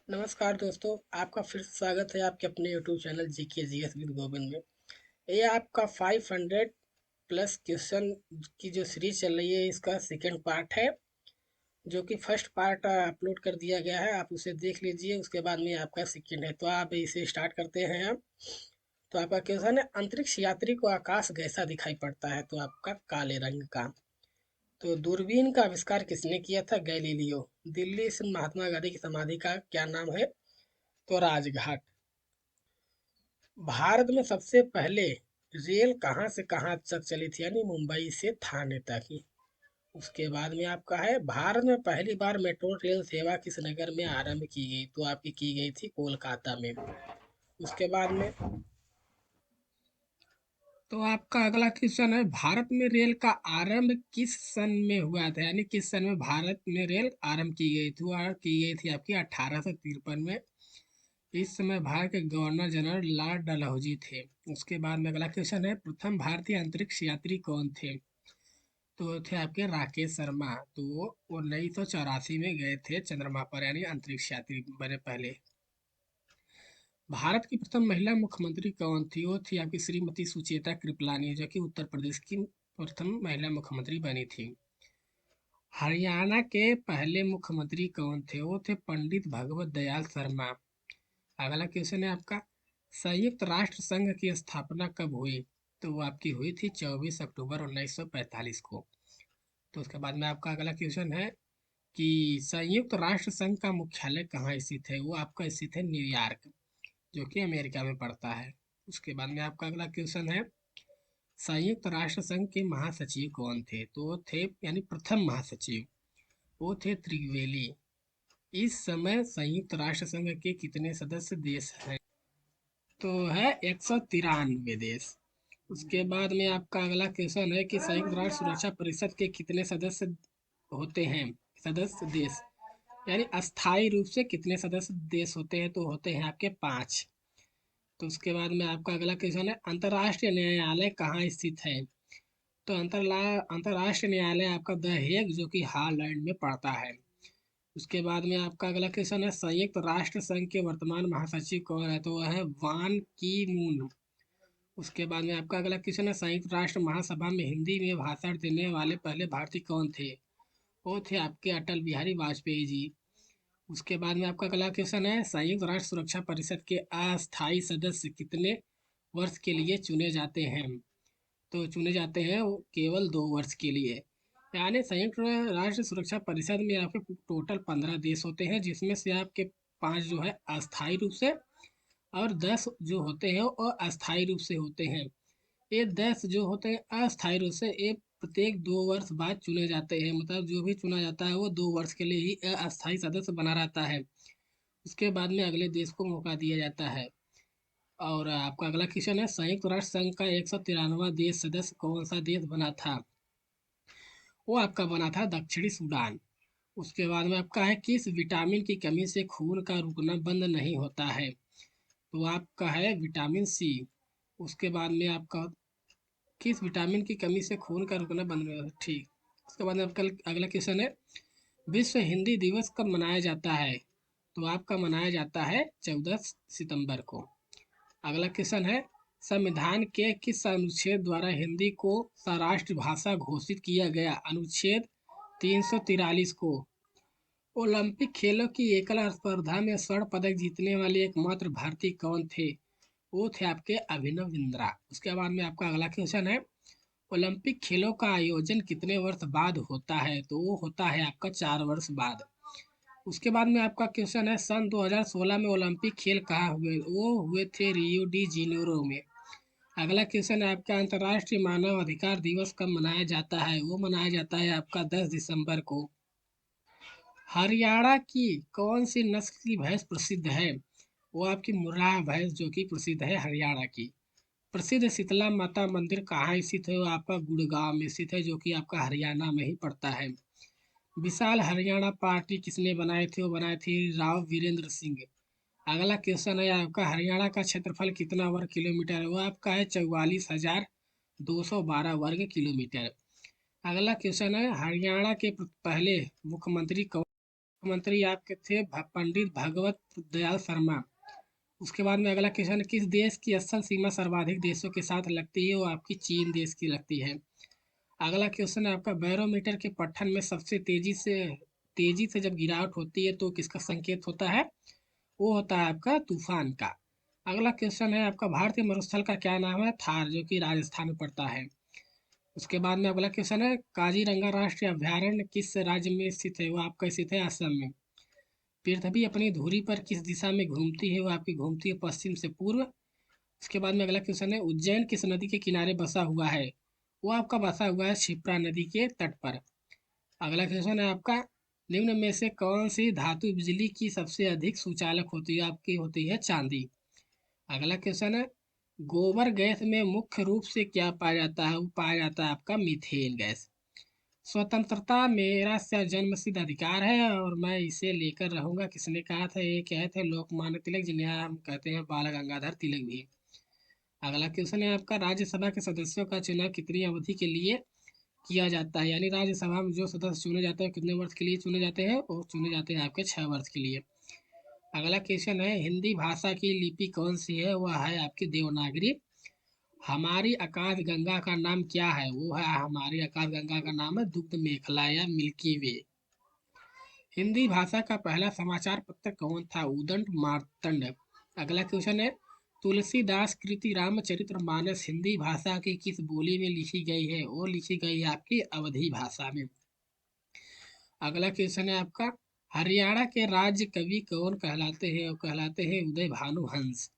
नमस्कार दोस्तों, आपका फिर से स्वागत है आपके अपने YouTube channel GK GS with Govind में। ये आपका 500 प्लस क्वेश्चन की जो सीरीज चल रही है, इसका सेकंड पार्ट है। जो कि फर्स्ट पार्ट अपलोड कर दिया गया है, आप उसे देख लीजिए। उसके बाद में आपका सेकंड है, तो आप इसे स्टार्ट करते हैं हम। तो आपका क्वेश्चन है, अंतरिक्ष यात्री को आकाश कैसा दिखाई पड़ता है? तो आपका काले रंग का। तो दूरबीन का आविष्कार किसने किया था? गैलीलियो। दिल्ली स्थित महात्मा गांधी की समाधि का क्या नाम है? तो राजघाट। भारत में सबसे पहले रेल कहाँ से कहाँ तक चली थी? यानी मुंबई से थाने तक ही। उसके बाद में आपका है, भारत में पहली बार मेट्रो रेल सेवा किस नगर में आरंभ की गई? तो आपकी की गई थी कोलकाता में। उसके बाद में तो आपका अगला क्वेश्चन है, भारत में रेल का आरंभ किस सन में हुआ था? यानी किस सन में भारत में रेल आरंभ की गई थी? और की गई थी आपकी 1853 में। इस समय भारत के गवर्नर जनरल लॉर्ड डलहौजी थे। उसके बाद में अगला क्वेश्चन है, प्रथम भारतीय अंतरिक्ष यात्री कौन थे? तो थे आपके राकेश शर्मा। तो वो 1984 में गए थे चंद्रमा पर, यानी अंतरिक्ष यात्री बने पहले। भारत की प्रथम महिला मुख्यमंत्री कौन थी? वो थी आपकी श्रीमती सुचेता कृपलानी, जो कि उत्तर प्रदेश की प्रथम महिला मुख्यमंत्री बनी थी। हरियाणा के पहले मुख्यमंत्री कौन थे? वो थे पंडित भगवत दयाल शर्मा। अगला क्वेश्चन है आपका, संयुक्त राष्ट्र संघ की स्थापना कब हुई? तो वो आपकी हुई थी 24 अक्टूबर 1945 को। तो उसके बाद में आपका अगला क्वेश्चन है कि संयुक्त राष्ट्र संघ का मुख्यालय कहाँ स्थित है? वो आपका स्थित है न्यूयॉर्क, जो कि अमेरिका में पड़ता है। उसके बाद में आपका अगला क्वेश्चन है, संयुक्त राष्ट्र संघ के महासचिव कौन थे? तो वो थे, यानी प्रथम महासचिव, वो थे त्रिवेली। इस समय संयुक्त राष्ट्र संघ के कितने सदस्य देश हैं? तो है 193 देश। उसके बाद में आपका अगला क्वेश्चन है कि संयुक्त राष्ट्र सुरक्षा परिषद के कितने सदस्य होते हैं? सदस्य देश, यानी अस्थायी रूप से कितने सदस्य देश होते हैं? तो होते हैं आपके 5। तो उसके बाद में आपका अगला क्वेश्चन है, अंतर्राष्ट्रीय न्यायालय कहाँ स्थित है? तो अंतर्राष्ट्रीय न्यायालय आपका द हेग, जो कि हॉलैंड में पड़ता है। उसके बाद में आपका अगला क्वेश्चन है, संयुक्त राष्ट्र संघ के वर्तमान महासचिव कौन है? तो वह है वान की मून। उसके बाद में आपका अगला क्वेश्चन है, संयुक्त राष्ट्र महासभा में हिंदी में भाषण देने वाले पहले भारतीय कौन थे? वो थे आपके अटल बिहारी वाजपेयी जी। उसके बाद में आपका अगला क्वेश्चन है, संयुक्त राष्ट्र सुरक्षा परिषद के अस्थायी सदस्य कितने वर्ष के लिए चुने जाते हैं? तो चुने जाते हैं वो केवल 2 वर्ष के लिए। यानी संयुक्त राष्ट्र सुरक्षा परिषद में आपके टोटल 15 देश होते हैं, जिसमें से आपके 5 जो है अस्थायी रूप से, और 10 जो होते हैं वो अस्थायी रूप से होते हैं। ये 10 जो होते हैं अस्थायी रूप से, ये प्रत्येक 2 वर्ष बाद चुने जाते हैं। मतलब जो भी चुना जाता है वो 2 वर्ष के लिए ही अस्थायी सदस्य बना रहता है। उसके बाद में अगले देश को मौका दिया जाता है। और आपका अगला क्वेश्चन है, संयुक्त राष्ट्र संघ का 193वां देश सदस्य कौन सा देश बना था? वो आपका बना था दक्षिणी सूडान। उसके बाद में आपका है, किस विटामिन की कमी से खून का रुकना बंद नहीं होता है? तो आपका है विटामिन सी। उसके बाद में आपका, किस विटामिन की कमी से खून का रुकना बंद नहीं होता? ठीक। उसके बाद में आपका अगला क्वेश्चन है, विश्व हिंदी दिवस कब मनाया जाता है? तो आपका मनाया जाता है 14 सितंबर को। अगला क्वेश्चन है, संविधान के किस अनुच्छेद द्वारा हिंदी को स्वराष्ट्र भाषा घोषित किया गया? अनुच्छेद 343 को। ओलंपिक खेलों की एकल स्पर्धा में स्वर्ण पदक जीतने वाले एकमात्र भारतीय कौन थे? वो थे आपके अभिनव बिंद्रा। उसके बाद में आपका अगला क्वेश्चन है, ओलंपिक खेलों का आयोजन कितने वर्ष बाद होता है? तो वो होता है आपका 4 वर्ष बाद। उसके बाद में आपका क्वेश्चन है, सन 2016 में ओलंपिक खेल कहाँ हुए? वो हुए थे रियो डी जेनेरो में। अगला क्वेश्चन है आपका, अंतर्राष्ट्रीय मानव अधिकार दिवस कब मनाया जाता है? वो मनाया जाता है आपका 10 दिसंबर को। हरियाणा की कौन सी नस्ल की भैंस प्रसिद्ध है? वो आपकी मुर्राह भैंस, जो कि प्रसिद्ध है हरियाणा की। प्रसिद्ध शीतला माता मंदिर कहाँ स्थित है? वो आपका गुड़गांव में स्थित है, जो कि आपका हरियाणा में ही पड़ता है। विशाल हरियाणा पार्टी किसने बनाई थी? वो बनाई थी राव वीरेंद्र सिंह। अगला क्वेश्चन है आपका, हरियाणा का क्षेत्रफल कितना वर्ग किलोमीटर है? वो आपका है 44,212 वर्ग किलोमीटर। अगला क्वेश्चन है, हरियाणा के पहले मुख्यमंत्री कौन मुख्यमंत्री आपके थे पंडित भगवत दयाल शर्मा। उसके बाद में अगला क्वेश्चन, किस देश की असल सीमा सर्वाधिक देशों के साथ लगती है? वो आपकी चीन देश की लगती है। अगला क्वेश्चन है आपका, बैरोमीटर के पठन में सबसे तेजी से जब गिरावट होती है तो किसका संकेत होता है? वो होता है आपका तूफान का। अगला क्वेश्चन है आपका, भारतीय मरुस्थल का क्या नाम है? थार, जो कि राजस्थान में पड़ता है। उसके बाद में अगला क्वेश्चन है, काजीरंगा राष्ट्रीय अभयारण्य किस राज्य में स्थित है? वो आपका स्थित है असम में। पृथ्वी अपनी धुरी पर किस दिशा में घूमती है? वो आपकी घूमती है पश्चिम से पूर्व। उसके बाद में अगला क्वेश्चन है, उज्जैन किस नदी के किनारे बसा हुआ है? वो आपका बसा हुआ है क्षिप्रा नदी के तट पर। अगला क्वेश्चन है आपका, निम्न में से कौन सी धातु बिजली की सबसे अधिक सुचालक होती है? आपकी होती है चांदी। अगला क्वेश्चन है, गोबर गैस में मुख्य रूप से क्या पाया जाता है? वो पाया जाता है आपका मीथेन गैस। स्वतंत्रता मेरा जन्मसिद्ध अधिकार है और मैं इसे लेकर रहूंगा, किसने कहा था? ये कहे थे लोकमान्य तिलक, जिन्हें हम कहते हैं बाल गंगाधर तिलक भी। अगला क्वेश्चन है आपका, राज्यसभा के सदस्यों का चुनाव कितनी अवधि के लिए किया जाता है? यानी राज्यसभा में जो सदस्य चुने जाते हैं कितने वर्ष के लिए चुने जाते हैं? और चुने जाते हैं आपके 6 वर्ष के लिए। अगला क्वेश्चन है, हिंदी भाषा की लिपि कौन सी है? वह है आपकी देवनागरी। हमारी आकाश गंगा का नाम क्या है? वो है, हमारी आकाश गंगा का नाम है दुग्ध मेखला या मिल्की वे। हिंदी भाषा का पहला समाचार पत्र कौन था? उदंड मार्तंड। अगला क्वेश्चन है, तुलसीदास कृति रामचरित्र मानस हिंदी भाषा की किस बोली में लिखी गई है? वो लिखी गई है आपकी अवधी भाषा में। अगला क्वेश्चन है आपका, हरियाणा के राज्य कवि कौन कहलाते हैं? वो कहलाते हैं उदय भानु हंस।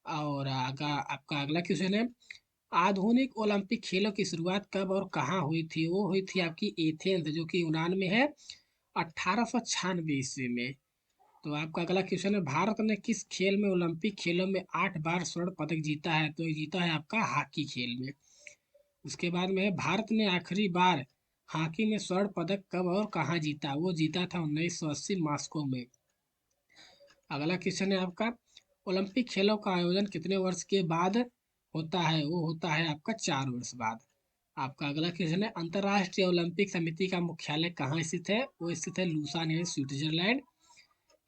और आपका अगला क्वेश्चन है, आधुनिक ओलंपिक खेलों की शुरुआत कब और कहाँ हुई थी? वो हुई थी आपकी एथेंस, जो कि यूनान में है, 1896 ईस्वी में। तो आपका अगला क्वेश्चन है, भारत ने किस खेल में ओलंपिक खेलों में 8 बार स्वर्ण पदक जीता है? तो ये जीता है आपका हॉकी खेल में। उसके बाद में है, भारत ने आखिरी बार हॉकी में स्वर्ण पदक कब और कहाँ जीता? वो जीता था 1980 मॉस्को में। अगला क्वेश्चन है आपका, ओलंपिक खेलों का आयोजन कितने वर्ष के बाद होता है? वो होता है आपका 4 वर्ष बाद। आपका अगला क्वेश्चन है, अंतर्राष्ट्रीय ओलंपिक समिति का मुख्यालय कहाँ स्थित है? वो स्थित है लूसान यानी स्विट्जरलैंड।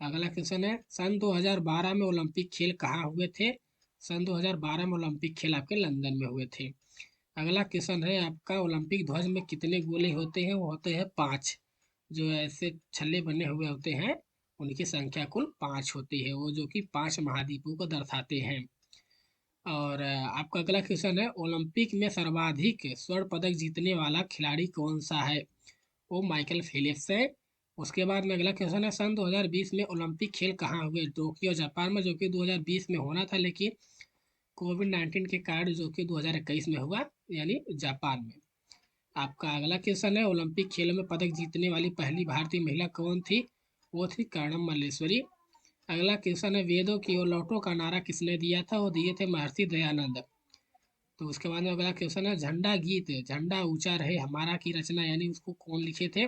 अगला क्वेश्चन है, सन 2012 में ओलंपिक खेल कहाँ हुए थे? सन 2012 में ओलंपिक खेल आपके लंदन में हुए थे। अगला क्वेश्चन है आपका, ओलंपिक ध्वज में कितने गोले होते हैं? वो होते हैं 5। जो ऐसे छल्ले बने हुए होते हैं उनकी संख्या कुल 5 होती है, वो जो कि 5 महाद्वीपों को दर्शाते हैं। और आपका अगला क्वेश्चन है, ओलंपिक में सर्वाधिक स्वर्ण पदक जीतने वाला खिलाड़ी कौन सा है? वो माइकल फिलिप्स है। उसके बाद में अगला क्वेश्चन है, सन 2020 में ओलंपिक खेल कहाँ हुए? टोक्यो जापान में, जो कि 2020 में होना था, लेकिन कोविड-19 के कारण जो कि 2021 में हुआ, यानी जापान में। आपका अगला क्वेश्चन है, ओलंपिक खेलों में पदक जीतने वाली पहली भारतीय महिला कौन थी? वो थी कर्णम मल्लेश्वरी। अगला क्वेश्चन है, वेदों की ओर लौटो का नारा किसने दिया था? वो दिए थे महर्षि दयानंद। तो उसके बाद में अगला क्वेश्चन है, झंडा गीत झंडा ऊंचा रहे हमारा की रचना यानी उसको कौन लिखे थे?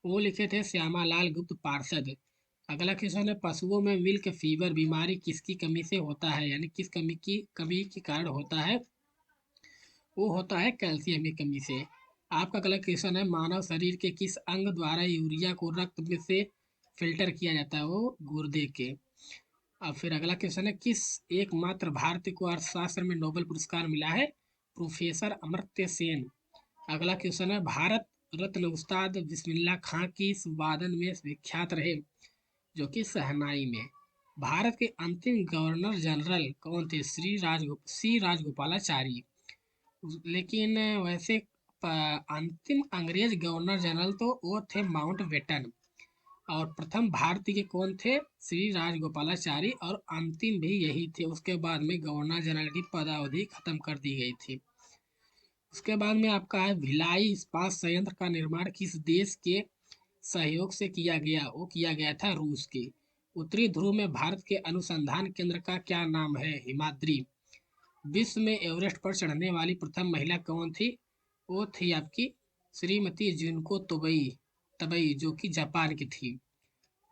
वो लिखे थे श्यामालाल गुप्त पार्षद। अगला क्वेश्चन है, पशुओं में मिल्क फीवर बीमारी किसकी कमी से होता है? यानी किस कमी के कारण होता है? वो होता है कैल्शियम की कमी से। आपका अगला क्वेश्चन है, मानव शरीर के किस अंग द्वारा यूरिया को रक्त में से फिल्टर किया जाता है? वो गुर्दे के। अब फिर अगला क्वेश्चन है, किस एकमात्र भारतीय को अर्थशास्त्र में नोबेल पुरस्कार मिला है? प्रोफेसर अमर्त्य सेन। अगला क्वेश्चन है, भारत रत्न उस्ताद बिस्मिल्लाह खां किस वादन में विख्यात रहे? जो कि शहनाई में। भारत के अंतिम गवर्नर जनरल कौन थे? सी राजगोपालाचारी। लेकिन वैसे अंतिम अंग्रेज गवर्नर जनरल तो वो थे माउंट बेटन। और प्रथम भारतीय के कौन थे? श्री राजगोपालाचारी, और अंतिम भी यही थे। उसके बाद में गवर्नर जनरल की पदावधि खत्म कर दी गई थी। उसके बाद में आपका है, भिलाई इस्पात संयंत्र का निर्माण किस देश के सहयोग से किया गया? वो किया गया था रूस के। उत्तरी ध्रुव में भारत के अनुसंधान केंद्र का क्या नाम है? हिमाद्री। विश्व में एवरेस्ट पर चढ़ने वाली प्रथम महिला कौन थी? वो थी आपकी श्रीमती जुनको तबई, जो कि जापान की थी।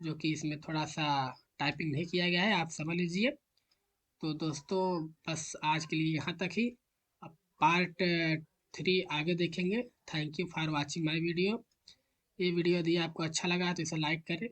जो कि इसमें थोड़ा सा टाइपिंग नहीं किया गया है, आप समझ लीजिए। तो दोस्तों, बस आज के लिए यहाँ तक ही। अब पार्ट 3 आगे देखेंगे। Thank you for watching my video. ये वीडियो यदि आपको अच्छा लगा तो इसे लाइक करें।